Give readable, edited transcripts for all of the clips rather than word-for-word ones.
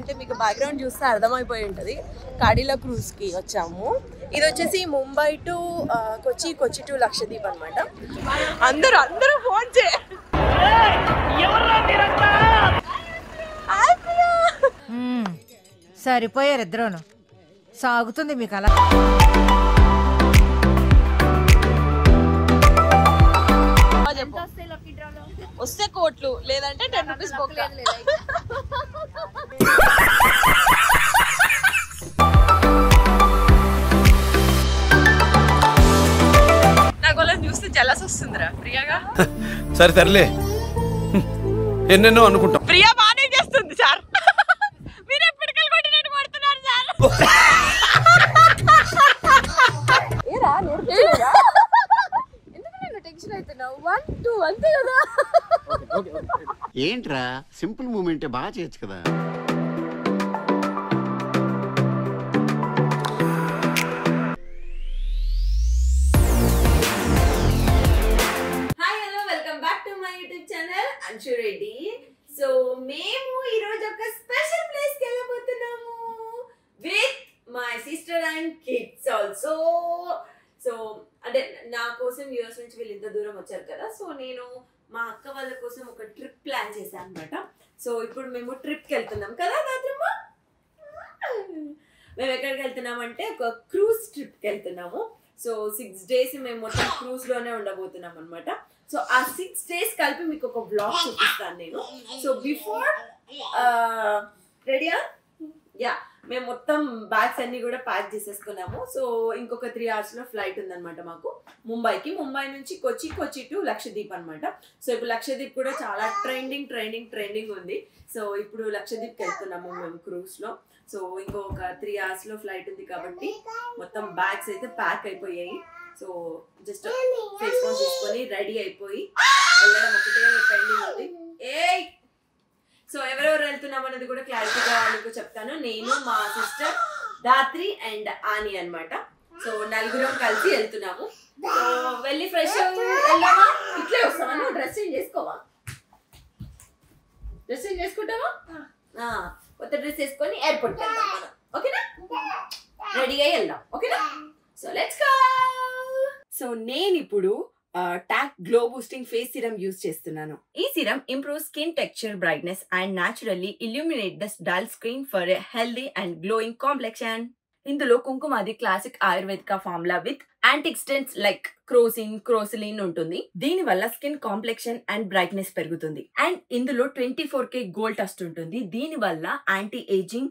వెళ్తున్నామంటే మీకు బ్యాక్గ్రౌండ్ చూస్తే అర్థమైపోయి ఉంటుంది. కాడిలా క్రూజ్కి వచ్చాము. ఇది వచ్చేసి Mumbai to Kochi, Kochi to Lakshadweep అనమాట. అందరూ ఫోన్ సరిపోయారు ఇద్దరును. సాగుతుంది మీకు అలా. వస్తే కోట్లు, లేదంటే 10 రూపీస్ బొక్క. నాకు వాళ్ళని చూస్తే జలస్ వస్తుందిరా ప్రియాగా. సరే తరలే, ఎన్నెన్నో అనుకుంటాం. ప్రియా బానే చేస్తుంది సార్. మీరు ఎప్పటికల్ కొట్టినట్టు పడుతున్నారు సార్. ఎందుకు టెన్షన్ అవుతున్నావు? 1 2 అంతే కదా. ఏంట్రా సింపుల్ మూమెంటే బాగా చేయొచ్చు కదా. Hi hello, welcome back to my YouTube channel Anshu Reddy. So మేము ఈ రోజు ఒక స్పెషల్ ప్లేస్ కి వెళ్ళబోతున్నాము with my sister and kids also. So అంటే నా కోసం యూఎస్ నుంచి వీళ్ళు ఇంత దూరం వచ్చారు కదా, సో నేను మా అక్క వాళ్ళ కోసం ఒక ట్రిప్ ప్లాన్ చేశాను అనమాట. సో ఇప్పుడు మేము ట్రిప్కి వెళ్తున్నాం కదా రాత్రమ్మ. మేము ఎక్కడికి వెళ్తున్నామంటే ఒక క్రూజ్ ట్రిప్కి వెళ్తున్నాము. సో 6 days మేము మొత్తం క్రూజ్లోనే ఉండబోతున్నాం అనమాట. సో ఆ 6 days కలిపి మీకు ఒక బ్లాగ్ చూపిస్తాను నేను. సో బిఫోర్ రెడీయా? యా, మేము మొత్తం బ్యాగ్స్ అన్ని కూడా ప్యాక్ చేసేసుకున్నాము. సో ఇంకొక 3 hours లో ఫ్లైట్ ఉందన్నమాట మాకు ముంబైకి. ముంబై నుంచి కొచ్చి, కొచ్చి టు లక్షద్వీప్ అనమాట. సో ఇప్పుడు లక్షద్వీప్ కూడా చాలా ట్రెండింగ్ ఉంది. సో ఇప్పుడు లక్షద్వీప్కి వెళ్తున్నాము మేము క్రూజ్లో. సో ఇంకొక 3 hours లో ఫ్లైట్ ఉంది కాబట్టి మొత్తం బ్యాగ్స్ అయితే ప్యాక్ అయిపోయాయి. సో జస్ట్ ఫేస్ వాష్ చేసుకొని రెడీ అయిపోయి వెళ్ళడం ఒకటే పెండింగ్ ఉంది. సో ఎవరెవరు వెళ్తున్నాం అనేది కూడా క్లారిటీగా మీకు చెప్తాను. నేను, మా సిస్టర్ ధాత్రి అండ్ ఆని అనమాట. సో నలుగురం కలిసి వెళ్తున్నాము. సో వెళ్ళి ఫ్రెష్ వెళ్దామా? ఇట్లే వస్తావా? నువ్వు డ్రెస్ చేంజ్ చేసుకోవా? డ్రెస్ చేంజ్ చేసుకుంటావా? కొత్త డ్రెస్ వేసుకొని ఎయిర్పోర్ట్కి వెళ్దాం మనం. ఓకేనా? రెడీ అయ్యి వెళ్దాం. ఓకేనా? So let's go. సో నేను ఇప్పుడు TAC glow boosting face serum use చేస్తున్నాను. ఈ serum improve skin texture, brightness and naturally illuminate the dull skin for a healthy and glowing complexion. ఇందులో Kumkumadi classic Ayurvedic formula with antioxidants like క్రోసిలిన్ ఉంటుంది. దీని వల్ల skin complexion and brightness పెరుగుతుంది. And ఇందులో 24K gold dust ఉంటుంది. దీని వల్ల anti ageing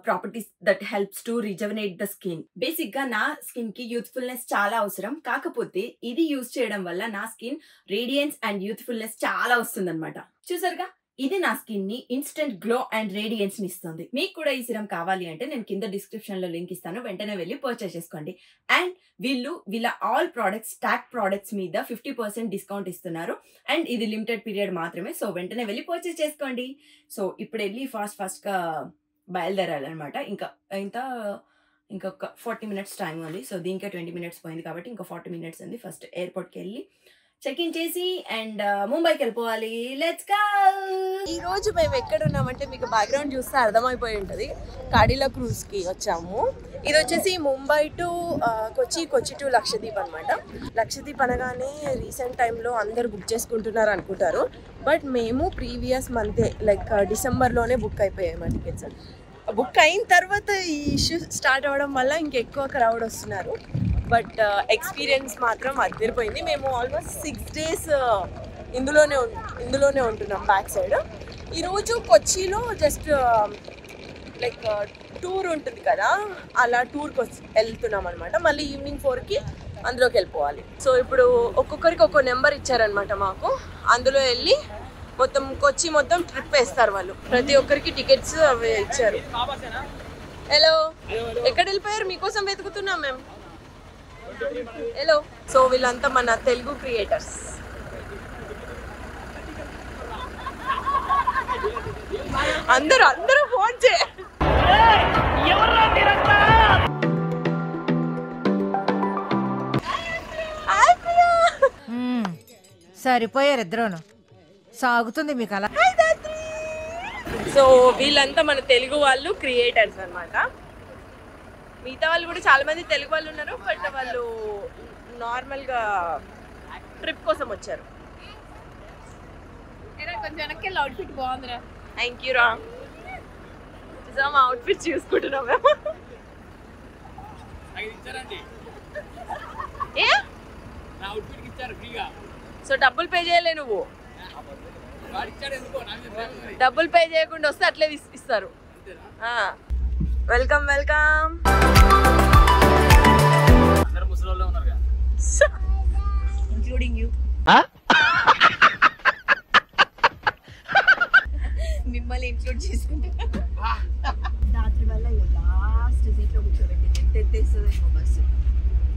properties that helps to rejuvenate the skin. Basic గా నా స్కిన్ కి యూత్ఫుల్నెస్ చాలా అవసరం. కాకపోతే ఇది యూజ్ చేయడం వల్ల నా స్కిన్ రేడియన్స్ అండ్ యూత్ఫుల్నెస్ చాలా వస్తుంది అనమాట. చూసారుగా, ఇది నా స్కిన్ ని ఇన్స్టెంట్ గ్లో అండ్ రేడియన్స్ ని ఇస్తుంది. మీకు కూడా ఈ సిరం కావాలి అంటే నేను కింద డిస్క్రిప్షన్ లో లింక్ ఇస్తాను, వెంటనే వెళ్ళి పర్చేస్ చేసుకోండి. అండ్ వీళ్ళ ఆల్ ప్రోడక్ట్స్ టాక్ ప్రోడక్ట్స్ మీద 50% డిస్కౌంట్ ఇస్తున్నారు. అండ్ ఇది లిమిటెడ్ పీరియడ్ మాత్రమే. సో వెంటనే వెళ్ళి పర్చేస్ చేసుకోండి. సో ఇప్పుడు వెళ్ళి ఫాస్ట్ గా బయలుదేరాలన్నమాట. ఇంకొక 40 minutes టైం ఉంది. సో దీనికే 20 minutes పోయింది కాబట్టి ఇంకా 40 minutes ఉంది. ఫస్ట్ ఎయిర్పోర్ట్కి వెళ్ళి చెక్ ఇన్ చేసి అండ్ ముంబైకి వెళ్ళిపోవాలి. Let's go. ఈ రోజు మేము ఎక్కడ ఉన్నామంటే మీకు బ్యాక్గ్రౌండ్ చూస్తే అర్థమైపోయి ఉంటుంది. కాడిలా క్రూజ్కి వచ్చాము. ఇది వచ్చేసి Mumbai to Kochi, Kochi to Lakshadweep అనమాట. లక్షద్వీప్ అనగానే రీసెంట్ టైంలో అందరు బుక్ చేసుకుంటున్నారు అనుకుంటారు. బట్ మేము ప్రీవియస్ మంతే లైక్ డిసెంబర్లోనే బుక్ అయిపోయాయి మా టికెట్స్. బుక్ అయిన తర్వాత ఈ ఇష్యూ స్టార్ట్ అవ్వడం వల్ల ఇంకెక్కువ క్రౌడ్ వస్తున్నారు. బట్ ఎక్స్పీరియన్స్ మాత్రం అదిరిపోయింది. మేము ఆల్మోస్ట్ 6 days ఇందులోనే ఉంటున్నాం బ్యాక్ సైడ్. ఈరోజు కొచ్చిలో జస్ట్ లైక్ టూర్ ఉంటుంది కదా, అలా టూర్కి వెళ్తున్నాం అనమాట. మళ్ళీ ఈవినింగ్ 4కి అందులోకి వెళ్ళిపోవాలి. సో ఇప్పుడు ఒక్కొక్కరికి ఒక్కో నెంబర్ ఇచ్చారనమాట మాకు. అందులో వెళ్ళి మొత్తం కొచ్చి మొత్తం ట్రిప్ వేస్తారు వాళ్ళు. ప్రతి ఒక్కరికి టికెట్స్ అవి ఇచ్చారు. హలో, ఎక్కడ వెళ్ళిపోయారు? మీకోసం వెతుకుతున్నాం మేము. హలో. సో వీళ్ళంతా మన తెలుగు క్రియేటర్స్. అందరూ ఫోన్ సరిపోయారు ఇద్దరును. సాగుతుంది మీకు అలా. సో వీళ్ళంతా మన తెలుగు వాళ్ళు క్రియేటర్స్ అన్నమాట. మిగతా వాళ్ళు కూడా చాలా మంది తెలుగు వాళ్ళు ఉన్నారు, బట్ వాళ్ళు నార్మల్గా ట్రిప్ కోసం వచ్చారు. కొంచెం వెనక్కి అవుట్ఫిట్ బాగుందిరా. థ్యాంక్ యూ రా. మా అవుట్ఫిట్ చూసుకుంటున్నాం మేము. ఏ సో డబ్బులు పే చేయలే నువ్వు, డబ్బులు పే చేయకుండా వస్తే అట్లే ఇస్తారు. Welcome welcome. Including you. మిమ్మల్ని ఇంక్లూడ్ చేసుకుంటే రాత్రి వల్ల లాస్ట్ సీట్లో కూర్చోబెట్టి ఎంత ఎత్తేస్తుందేమో బస్సు.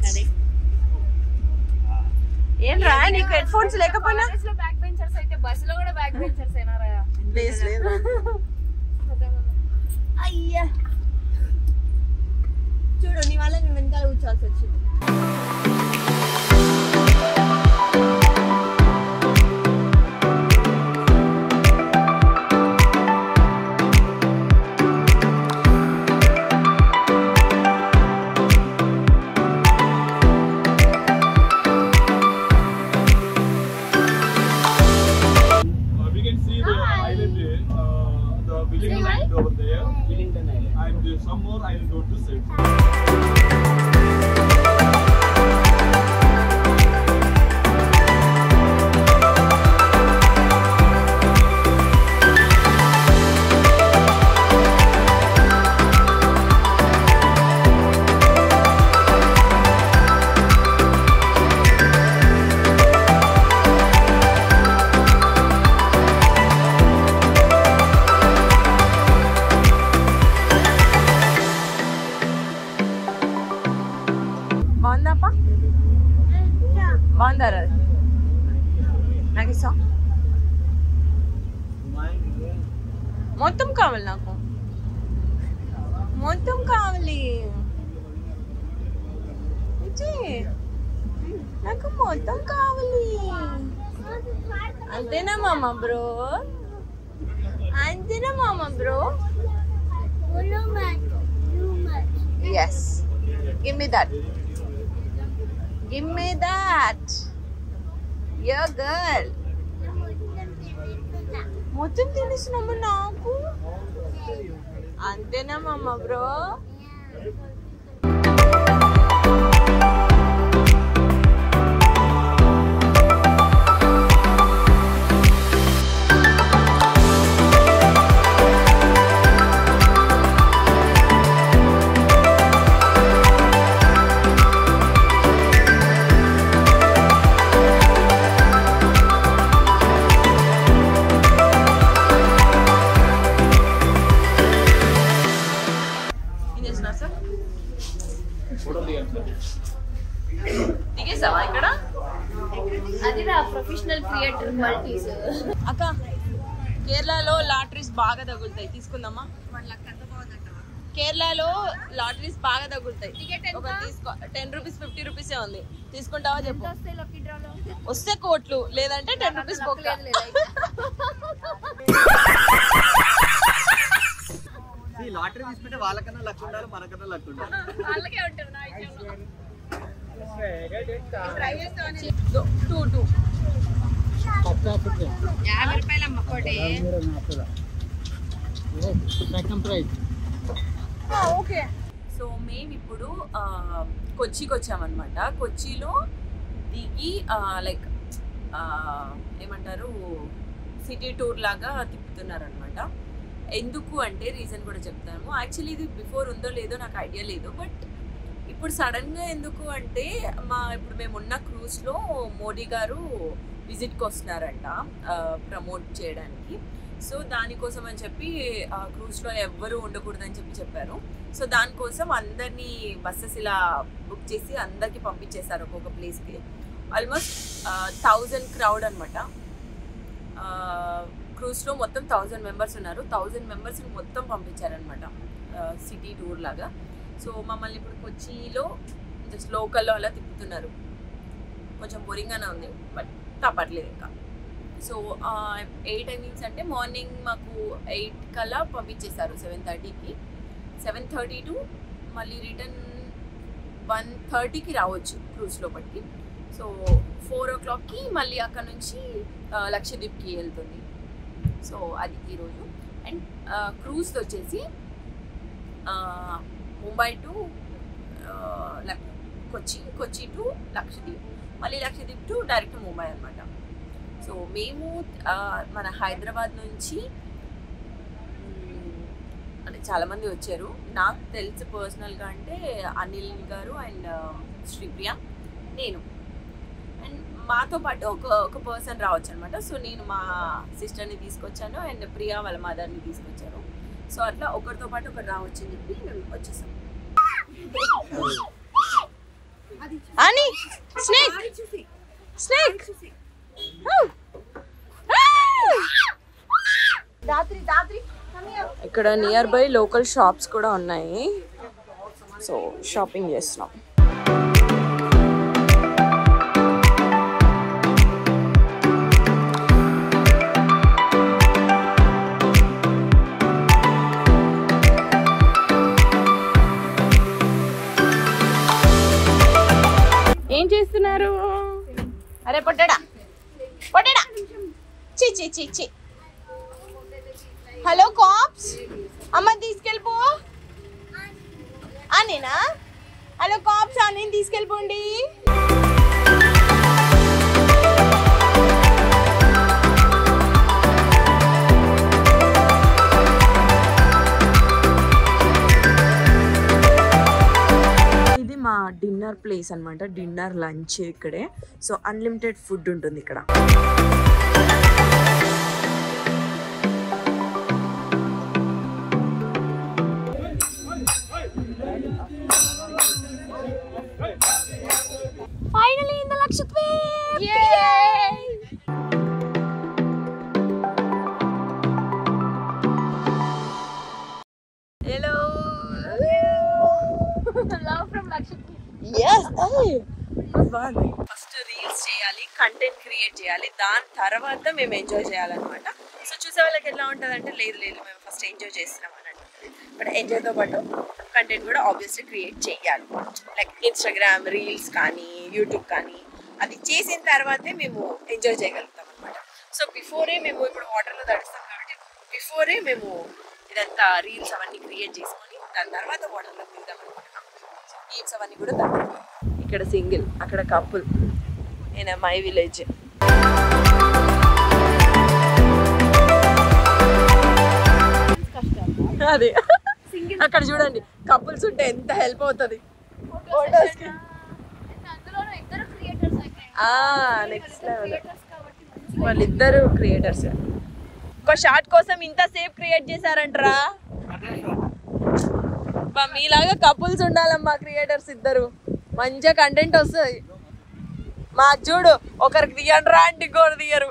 అదే ఏం రా నీకు హెడ్ ఫోన్స్ లేకపోయినా బ్యాక్ బెంచర్స్ అయితే బస్సులో కూడా బ్యాక్ బెంచర్స్ ఏనారా? ప్లేస్ లేదు. అయ్యా చూడు నీ వల్ల నేను వెనకాల కూర్చోవాల్సి వచ్చింది. Over there, and some more I will go to sit. బాగుందారా? నాకు ఇస్తా. మొత్తం కావాలి, నాకు మొత్తం కావాలి, నాకు మొత్తం కావాలి. అంతేనా మామ బ్రో? అంతేనా మామ bro? Yes, give me that. Give me that. Your girl. మొత్తం తినేసినమ్మ నాకు. అంతేనా మామ బ్రో? దిగేసావా ఇక్కడ? అది నా ప్రొఫెషనల్ క్రియేటర్ క్వాలిటీస్. అక్క కేరళలో లాటరీస్ బాగా తగులుతాయి, తీసుకుందామా? కేరళలో లాటరీస్ బాగా తగులుతాయి. ఒక తీసుకో, 10 రూపీస్ 50 రూపీసే ఉంది. తీసుకుంటావా చెప్పు? వస్తే కోట్లు, లేదంటే 10 రూపీస్ బొక్క. లాటరీ తీసుకుంటే వాళ్ళకన్నా లక్ ఉండాలి, మనకన్నా లక్ ఉండాలి. వాళ్ళకే ఉంటారు నా విషయంలో. 2 50 రూపాయలమ్మ కోటి. ఓకే. సో మేము ఇప్పుడు కొచ్చికి వచ్చామన్నమాట. కొచ్చిలో దిగి లైక్ ఏమంటారు సిటీ టూర్ లాగా తిప్పుతున్నారనమాట. ఎందుకు అంటే రీజన్ కూడా చెప్తాము. యాక్చువల్లీ ఇది బిఫోర్ ఉందో లేదో నాకు ఐడియా లేదు, బట్ ఇప్పుడు సడన్గా ఎందుకు అంటే ఇప్పుడు మేము ఉన్న క్రూజ్లో మోడీ గారు విజిట్కి వస్తున్నారంట ప్రమోట్ చేయడానికి. సో దానికోసం అని చెప్పి క్రూజ్లో ఎవ్వరూ ఉండకూడదని చెప్పారు. సో దానికోసం అందరినీ బస్సెస్ ఇలా బుక్ చేసి అందరికీ పంపించేశారు ఒక్కొక్క ప్లేస్కి. ఆల్మోస్ట్ 1000 క్రౌడ్ అనమాట. క్రూజ్లో మొత్తం 1000 మెంబర్స్ ఉన్నారు. 1000 మెంబర్స్ని మొత్తం పంపించారనమాట సిటీ టూర్ లాగా. సో మమ్మల్ని ఇప్పుడు కొచ్చిలో జస్ట్ లోకల్లో అలా తిప్పుతున్నారు. కొంచెం బోరింగ్గానే ఉంది, బట్ తప్పట్లేదు ఇంకా. సో 8 టైమింగ్స్ అంటే మార్నింగ్ మాకు 8 కల్లా పంపించేశారు 7:30కి. 7:30 టు మళ్ళీ రిటర్న్ 1:30కి రావచ్చు క్రూజ్ లోపలికి. సో 4 o'clockకి మళ్ళీ అక్కడ నుంచి లక్షద్వీప్కి వెళ్తుంది. సో అది ఈరోజు. అండ్ క్రూజ్ వచ్చేసి Mumbai to Kochi to Lakshadweep, మళ్ళీ లక్షద్వీప్ టు డైరెక్ట్ ముంబై అనమాట. సో మేము మన హైదరాబాద్ నుంచి అంటే చాలామంది వచ్చారు. నాకు తెలిసి పర్సనల్గా అంటే అనిల్ గారు అండ్ శ్రీప్రియ, నేను అండ్ మాతో పాటు ఒక పర్సన్ రావచ్చు అనమాట. సో నేను మా సిస్టర్ని తీసుకొచ్చాను అండ్ ప్రియా వాళ్ళ మదర్ని తీసుకొచ్చాను. సో అట్లా ఒకరితో పాటు ఒకరు రావచ్చు అని చెప్పి మేము వచ్చేసాం. అని స్నేక్ స్నేక్ ఇక్కడ నియర్ బై లోకల్ షాప్స్ కూడా ఉన్నాయి. సో షాపింగ్ చేస్తున్నాం. ఏం చేస్తున్నారు? అరే పొట్టడా పొట్టడా చి చి చి చి. హలో కాప్స్, అమ్మ తీసుకెళ్ళిపో అనేనా? హలో కాప్స్, అని తీసుకెళ్ళిపోండి. ఇది మా డిన్నర్ ప్లేస్ అనమాట. డిన్నర్ లంచ్ ఇక్కడే. సో అన్లిమిటెడ్ ఫుడ్ ఉంటుంది ఇక్కడ. Finally in the Lakshadweep! Yay! Hello. Love from Lakshadweep. Yes! First reels చేయాలి, కంటెంట్ క్రియేట్ చేయాలి, దాని తర్వాత మేము ఎంజాయ్ చేయాలన్నమాట. సో చూసే వాళ్ళకి ఎట్లా ఉంటుంది అంటే లేదు మేము ఫస్ట్ ఎంజాయ్ చేస్తున్నాం అని అంటుంది. బట్ ఎంజాయ్తో పాటు కంటెంట్ కూడా ఆబ్వియస్లీ క్రియేట్ చేయాలి. లైక్ ఇన్స్టాగ్రామ్ రీల్స్ కానీ యూట్యూబ్ కానీ అది చేసిన తర్వాతే మేము ఎంజాయ్ చేయగలుగుతాం అనమాట. సో బిఫోరే మేము ఇప్పుడు వాటర్లో తడుస్తాం కాబట్టి బిఫోరే మేము ఇదంతా రీల్స్ అవన్నీ క్రియేట్ చేసుకొని దాని తర్వాత వాటర్లో దిగుదాం అనుకుంటున్నాం. సో గేమ్స్ అవన్నీ కూడా తగ్గుతాం. ఇక్కడ సింగిల్, అక్కడ కపుల్ ఇన్ మై విలేజ్. అది అక్కడ చూడండి కపుల్స్ ఉంటే ఎంత హెల్ప్ అవుతుంది ఫోటోస్కి. నెక్స్ట్ లెవెల్ వాళ్ళిద్దరు క్రియేటర్స్. ఒక షార్ట్ కోసం ఇంత సేపు క్రియేట్ చేశారంటరా. మీలాగా కపుల్స్ ఉండాలమ్మా క్రియేటర్స్ ఇద్దరు, మంచిగా కంటెంట్ వస్తుంది. మాకు చూడు ఒకరికి తీయండి రా అంటే ఇంకోరు తీయరు.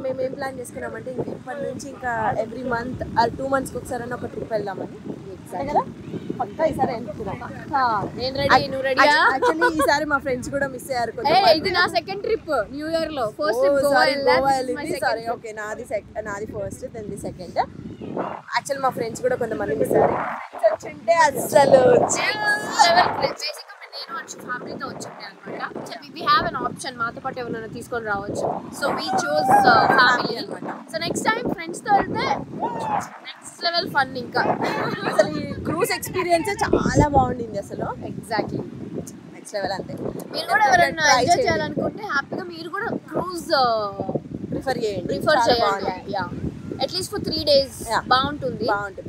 మేము ఏం ప్లాన్ చేసుకున్నామంటే ఇప్పటి నుంచి ఇంకా ఎవ్రీ మంత్ 2 monthsకి ఒకసారి ఒక ట్రిప్ వెళ్దామని. కదా పక్కా ఈసారి అనుకున్నాం. నేను రెడీ, నువ్వు రెడీయా? యాక్చువల్లీ ఈసారి మా ఫ్రెండ్స్ కూడా మిస్ అయ్యారు. ఇది నా సెకండ్ ట్రిప్ న్యూ ఇయర్ లో. ఫస్ట్ ట్రిప్ గోవా వెళ్ళాలి. సారీ ఓకే, నాది ఫస్ట్ దెన్ సెకండ్. యాక్చువల్ మా ఫ్రెండ్స్ కూడా కొంతమంది మిస్ అయ్యారు. వచ్చింటే అసలు బేసిక్గా నేను వచ్చి ఫ్యామిలీతో వచ్చిండే అనమాట. వి హ్యావ్ అన్ ఆప్షన్, మాతో పాటు ఎవరైనా తీసుకొని రావచ్చు. సో వీ చూస్ ఫ్యామిలీ అనమాట. సో నెక్స్ట్ టైం ఫ్రెండ్స్తో వెళ్తే నెక్స్ట్ లెవెల్ ఫన్. ఇంకా అసలు ఈ క్రూజ్ ఎక్స్పీరియన్స్ చాలా బాగుండింది అసలు. ఎగ్జాక్ట్లీ నెక్స్ట్ లెవెల్ అంతే. మీరు కూడా ఎవరైనా ఎంజాయ్ చేయాలనుకుంటే హ్యాపీగా మీరు కూడా క్రూజ్ ప్రిఫర్ చేయండి. యా అట్లీస్ట్ ఫర్ 3 days బాగుంటుంది.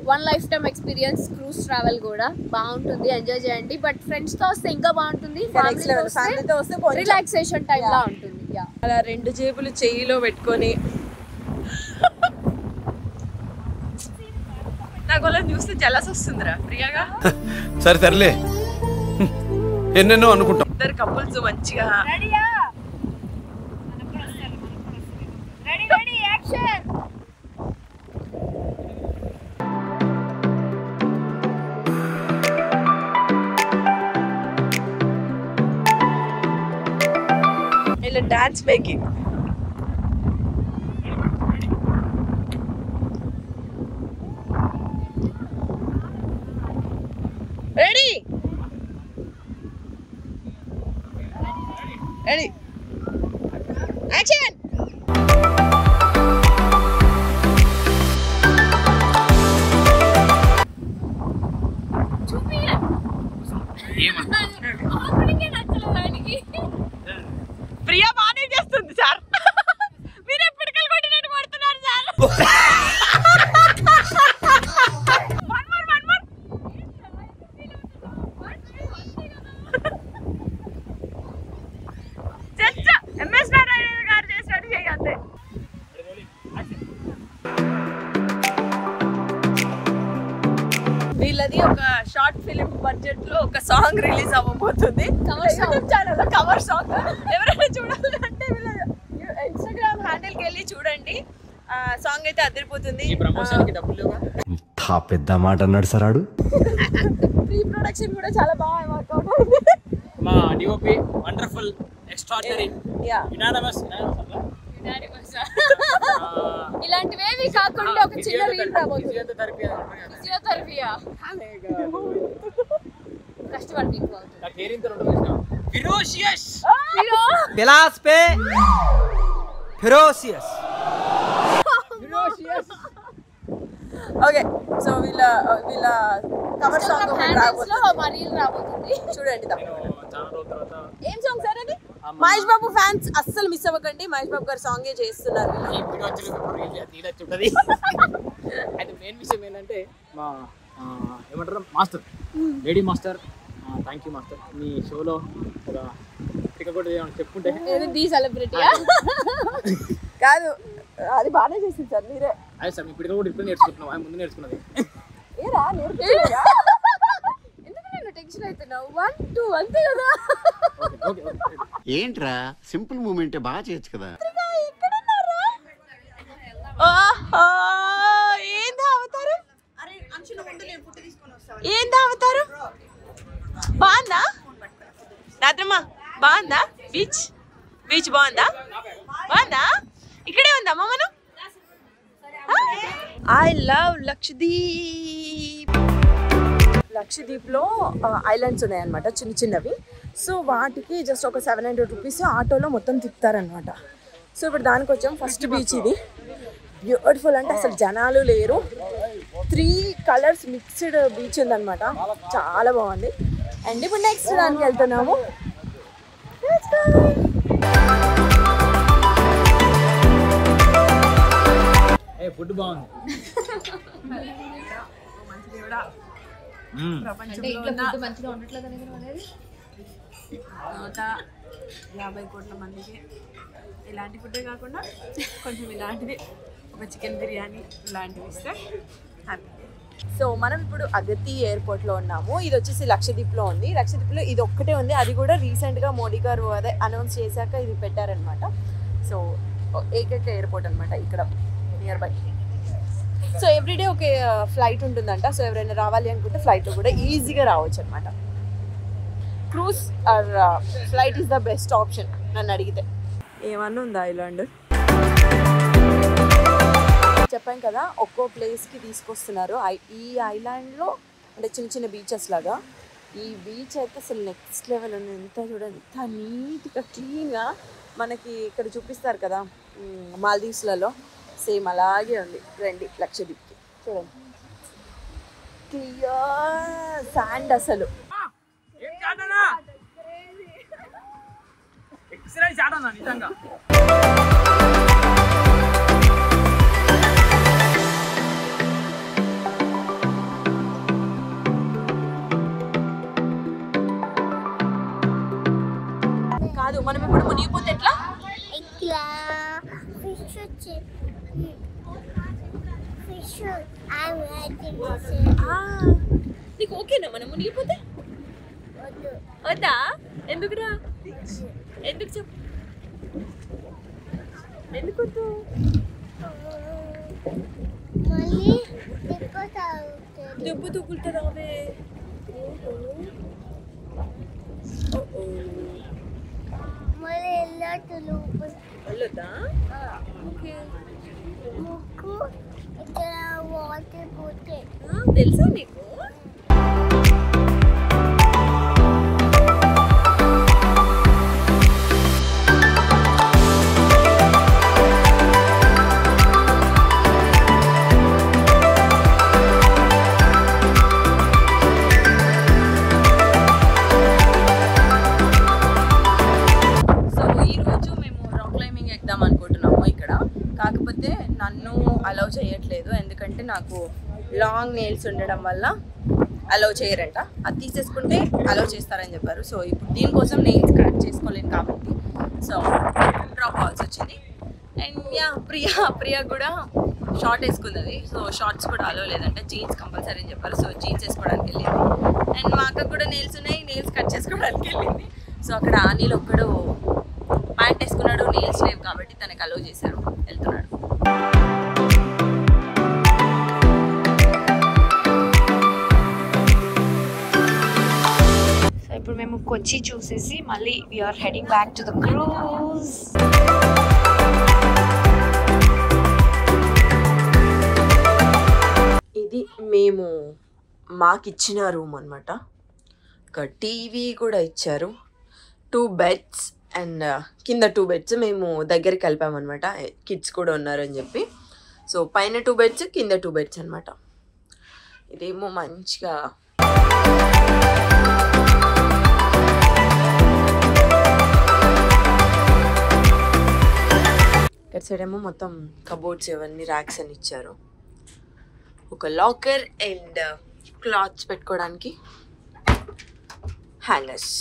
1 lifetime ఎక్స్పీరియన్స్ క్రూజ్ ట్రావెల్ కూడా బాగుంటుంది. ఎంజాయ్ చేయండి. బట్ ఫ్రెండ్స్ తో వస్తే ఇంకా బాగుంటుంది. ఫ్యామిలీతో వస్తే రిలాక్సేషన్ టైం లా ఉంటుంది. అలా 2 జేబులు చెయ్యిలో పెట్టుకొని నాకు వాళ్ళని చూస్తే జలస్ వస్తుందిరా ప్రియాగా. సరే సర్లే, ఎన్నెన్నో అనుకుంటాం. ఇద్దరు కపుల్స్ మంచిగా రెడీయా? Ready action. Dance making. Ready ready action. Priya బాగానే చేస్తుంది సార్. మీరు ఎప్పటికల్ కొట్టినట్టు పడుతున్నారు సార్. ఎంఎస్ నారాయణ గారు చేసినట్టు చేయంతే. వీళ్ళది ఒక షార్ట్ ఫిలిం బడ్జెట్ లో ఒక సాంగ్ రిలీజ్ అవ్వబోతుంది. యూట్యూబ్ ఛానల్ లో కవర్ సాంగ్. ఎవరైనా చూడాలంటే వీళ్ళ ఇన్స్టాగ్రామ్ హ్యాండిల్ కి వెళ్ళి చూడండి. సాంగ్ అయితే అదిరిపోతుంది. పెద్ద మాట అన్నాడు సరాడు. ప్రీ ప్రొడక్షన్ కూడా చాలా బాగా వర్కౌట్ అయింది. మా డిఓపి వండర్ఫుల్ ఎక్స్ట్రార్డినరీ యునానిమస్ ఇలాంటివేవి కాకుండా ఒక చిన్న రీల్ రాబోతుంది. ఫిజియోథెరపీయా కష్టపడి ఫిరోషియస్ బిలాస్ పే ఫిరోషియస్. ఓకే సో వీళ్ళ కవర్ సాంగ్ రాబోతుంది. చూడండి. ఏం సాంగ్ సార్ అది? మహేష్ బాబు ఫ్యాన్స్ అస్సలు మిస్ అవ్వకండి. మహేష్ బాబు గారు సాంగే చేస్తున్నారు. అయితే మెయిన్ విషయం ఏంటంటే మా ఏమంటారు master lady master. Thank you master. మీ షోలో ఒక టికెట్ కూడా చెప్పుకుంటే ది సెలబ్రిటీయా కాదు, అది బాగానే చేసింది సార్ మీరే. అదే సార్ ఇప్పుడు కూడా ఇప్పుడు నేర్చుకుంటున్నాం. ఆయన ముందు నేర్చుకున్నది. ఏరా నేర్చుకోలేదా? ఎందుకు నేను టెన్షన్ అవుతున్నావు? 1 2 అంతే కదా. ఏంట్రా సింపుల్ మూమెంటే బాగా చేయొచ్చు కదా. ఏందా అవతారం? ఏందా అవతారం? బాగుందా రాత్రమ్మా? బాగుందా? బీచ్ బాగుందా? ఇక్కడే ఉందమ్మా మనం. I love Lakshadweep. లక్షద్వీప్లో ఐలాండ్స్ ఉన్నాయన్నమాట, చిన్న చిన్నవి. సో వాటికి జస్ట్ ఒక 700 రూపీస్ ఆటోలో మొత్తం తిప్పుతారనమాట. సో ఇప్పుడు దానికి వచ్చాం. ఫస్ట్ బీచ్ ఇది. బ్యూటిఫుల్ అంటే అసలు జనాలు లేరు. 3 కలర్స్ మిక్స్డ్ బీచ్ ఉందన్నమాట. చాలా బాగుంది. అండ్ ఇప్పుడు నెక్స్ట్ దానికి వెళ్తున్నాము. ఫుడ్ బాగుంది. ప్రపంచంలో 150 కోట్ల మందికి ఇలాంటి ఫుడ్డే కాకుండా కొంచెం ఇలాంటిది, ఒక చికెన్ బిర్యానీ ఇలాంటివి ఇస్తే హ్యాపీ. సో మనం ఇప్పుడు అగతి ఎయిర్పోర్ట్లో ఉన్నాము. ఇది వచ్చేసి లక్షద్వీప్లో ఉంది. లక్షద్వీప్లో ఇది ఒక్కటే ఉంది. అది కూడా రీసెంట్గా మోడీ గారు అదే అనౌన్స్ చేశాక ఇది పెట్టారనమాట. సో ఏకైక ఎయిర్పోర్ట్ అనమాట ఇక్కడ నియర్ బై. సో ఎవ్రీడే ఒక ఫ్లైట్ ఉంటుందంట. సో ఎవరైనా రావాలి అనుకుంటే ఫ్లైట్లో కూడా ఈజీగా రావచ్చు అనమాట. Cruise or flight is the best option నన్ను అడిగితే. ఏమన్నా ఉందా ఐలాండ్? చెప్పాం కదా, ఒక్కో ప్లేస్కి తీసుకొస్తున్నారు. ఈ ఐలాండ్లో అంటే చిన్న చిన్న బీచెస్ లాగా. ఈ బీచ్ అయితే అసలు నెక్స్ట్ లెవెల్ ఉంది. ఎంత చూడండి, ఎంత నీట్గా క్లీన్గా. మనకి ఇక్కడ చూపిస్తారు కదా మాల్దీవ్స్లలో, సేమ్ అలాగే ఉంది. రండి లక్షద్వీప్కి చూడండి. క్లియర్ శాండ్ అసలు. నిజంగా కాదు, మనం ఇప్పుడు మునిగిపోతే ఎట్లా? నీకు ఓకేనా మనం మునిగిపోతే? వద్దా? ఎందుకురా? ఎందుకు చెప్పు? ఎందుకు దెబ్బ తగులుతుందావే. మళ్ళీ వెళ్ళొద్దు లోపల. వెళ్ళొద్దా? ఓకే. ముక్కు ఇక్కడ వాటర్ పోతే తెలుసా నీకు? కాకపోతే నన్ను అలౌ చేయట్లేదు, ఎందుకంటే నాకు లాంగ్ నెయిల్స్ ఉండడం వల్ల అలౌ చేయరంట. అది తీసేసుకుంటే అలౌ చేస్తారని చెప్పారు. సో ఇప్పుడు దీనికోసం నెయిల్స్ కట్ చేసుకోలేను కాబట్టి సో డ్రాప్ అవ్వాల్సి వచ్చింది. అండ్ యా ప్రియా కూడా షార్ట్ వేసుకున్నది. సో షార్ట్స్ కూడా అలౌ లేదంటే జీన్స్ కంపల్సరీ అని చెప్పారు. సో జీన్స్ వేసుకోవడానికి వెళ్ళింది. అండ్ మా అక్క కూడా నెయిల్స్ ఉన్నాయి, నెయిల్స్ కట్ చేసుకోవడానికి వెళ్ళింది. సో అక్కడ అనిల్ ఒక్కడు ప్యాంట్ వేసుకున్నాడు, నెయిల్స్ లేవు కాబట్టి తనకు అలౌ చేశారు, వెళ్తున్నాడు. సో ఇప్పుడు మేము కొచ్చి చూసేసి మళ్ళీ we're heading back to the cruise. ఇది మేము మాకిచ్చిన రూమ్ అనమాట. ఒక టీవీ కూడా ఇచ్చారు, 2 beds అండ్ కింద 2 beds మేము దగ్గరికి కలిపామన్నమాట. కిడ్స్ కూడా ఉన్నారని చెప్పి. సో పైన 2 beds, కింద 2 beds అనమాట. ఇదేమో మంచిగా ఇక్కడ సైడ్ ఏమో మొత్తం కబోర్డ్స్ ఇవన్నీ ర్యాక్స్ అని ఇచ్చారు. ఒక లాకర్ అండ్ క్లాత్స్ పెట్టుకోవడానికి హ్యాంగర్స్.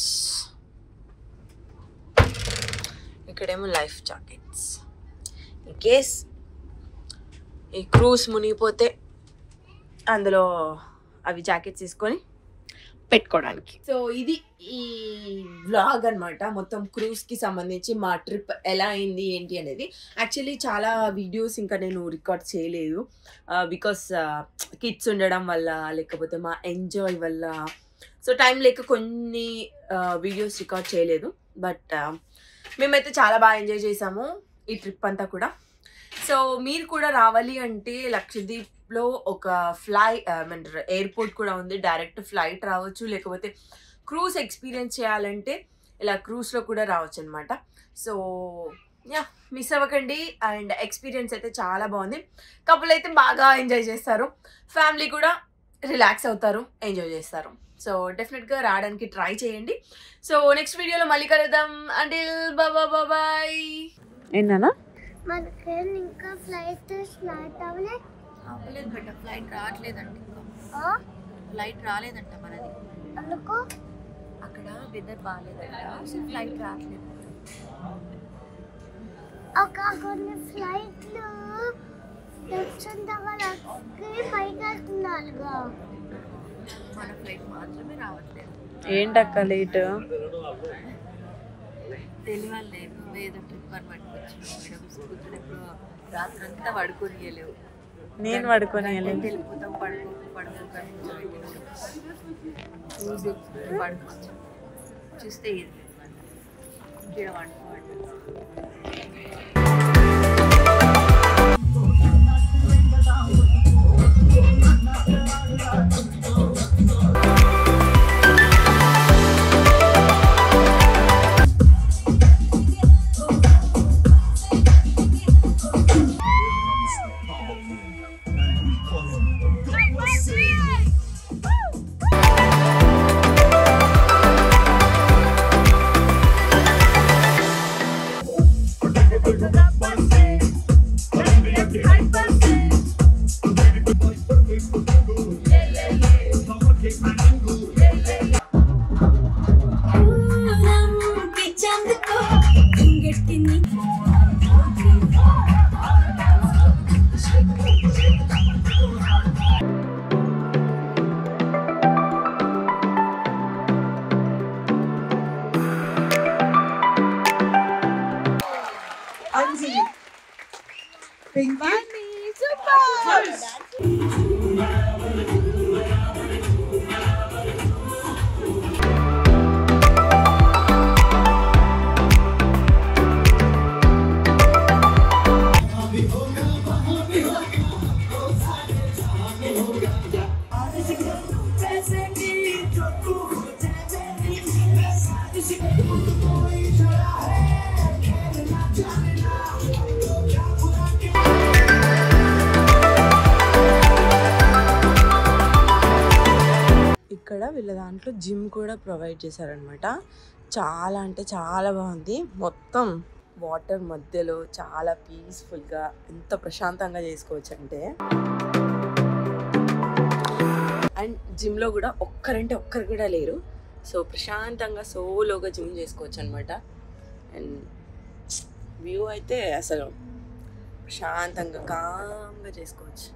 ఇక్కడేమో లైఫ్ జాకెట్స్, ఇన్ కేస్ ఈ క్రూజ్ మునిగిపోతే అందులో అవి జాకెట్స్ తీసుకొని పెట్టుకోవడానికి. సో ఇది ఈ వ్లాగ్ అనమాట, మొత్తం క్రూజ్కి సంబంధించి మా ట్రిప్ ఎలా అయింది ఏంటి అనేది. యాక్చువల్లీ చాలా వీడియోస్ ఇంకా నేను రికార్డ్ చేయలేదు, బికాస్ కిడ్స్ ఉండడం వల్ల లేకపోతే మా ఎంజాయ్ వల్ల. సో టైం లేక కొన్ని వీడియోస్ రికార్డ్ చేయలేదు. బట్ మేమైతే చాలా బాగా ఎంజాయ్ చేసాము ఈ ట్రిప్ అంతా కూడా. సో మీరు కూడా రావాలి అంటే లక్షద్వీప్లో ఒక ఎయిర్పోర్ట్ కూడా ఉంది, డైరెక్ట్ ఫ్లైట్ రావచ్చు. లేకపోతే క్రూజ్ ఎక్స్పీరియన్స్ చేయాలంటే ఇలా క్రూజ్లో కూడా రావచ్చు అనమాట. సో యా, మిస్ అవ్వకండి. అండ్ ఎక్స్పీరియన్స్ అయితే చాలా బాగుంది. కపుల్ అయితే బాగా ఎంజాయ్ చేస్తారు, ఫ్యామిలీ కూడా రిలాక్స్ అవుతారు, ఎంజాయ్ చేస్తారు. సో డెఫినెట్గా రావడానికి ట్రై చేయండి. సో నెక్స్ట్ వీడియోలో మళ్ళీ కలుద్దాం. Until bye. ఏంటన్నా మనకి ఇంకా ఫ్లైట్ స్టార్ట్ అవ్వలేదు. అవ్వలేదు బట్ ఫ్లైట్ రావట్లేదంట. ఫ్లైట్ రాలేదంట మనది. అందుకు అక్కడ వెదర్ బాగాలేదంట, సో ఫ్లైట్ రావట్లేదు. ఒక కొన్ని ఫ్లైట్లు పైకి వెళ్తున్నారుగా, మన ఫ్లైట్ మాత్రమే రావట్లేదు. ఏంటక్క లేట్? తెలియలేదు, ఏదో ట్రిప్ అని పట్టుకొచ్చిన కూర్చున్నప్పుడు రాత్రి అంతా పడుకోనియలేవు. నేను పడుకోనియలేదు. వెళ్ళిపోతాం, పడుకోవచ్చు చూస్తే ఇది ఇక్కడ వండుకోండి. దాంట్లో జిమ్ కూడా ప్రొవైడ్ చేశారనమాట. చాలా అంటే చాలా బాగుంది. మొత్తం వాటర్ మధ్యలో చాలా పీస్ఫుల్గా ఎంత ప్రశాంతంగా చేసుకోవచ్చు అంటే. అండ్ జిమ్లో కూడా ఒక్కరంటే ఒక్కరు కూడా లేరు. సో ప్రశాంతంగా సోలోగా జిమ్ చేసుకోవచ్చు అనమాట. అండ్ వ్యూ అయితే అసలు ప్రశాంతంగా కామ్గా చేసుకోవచ్చు.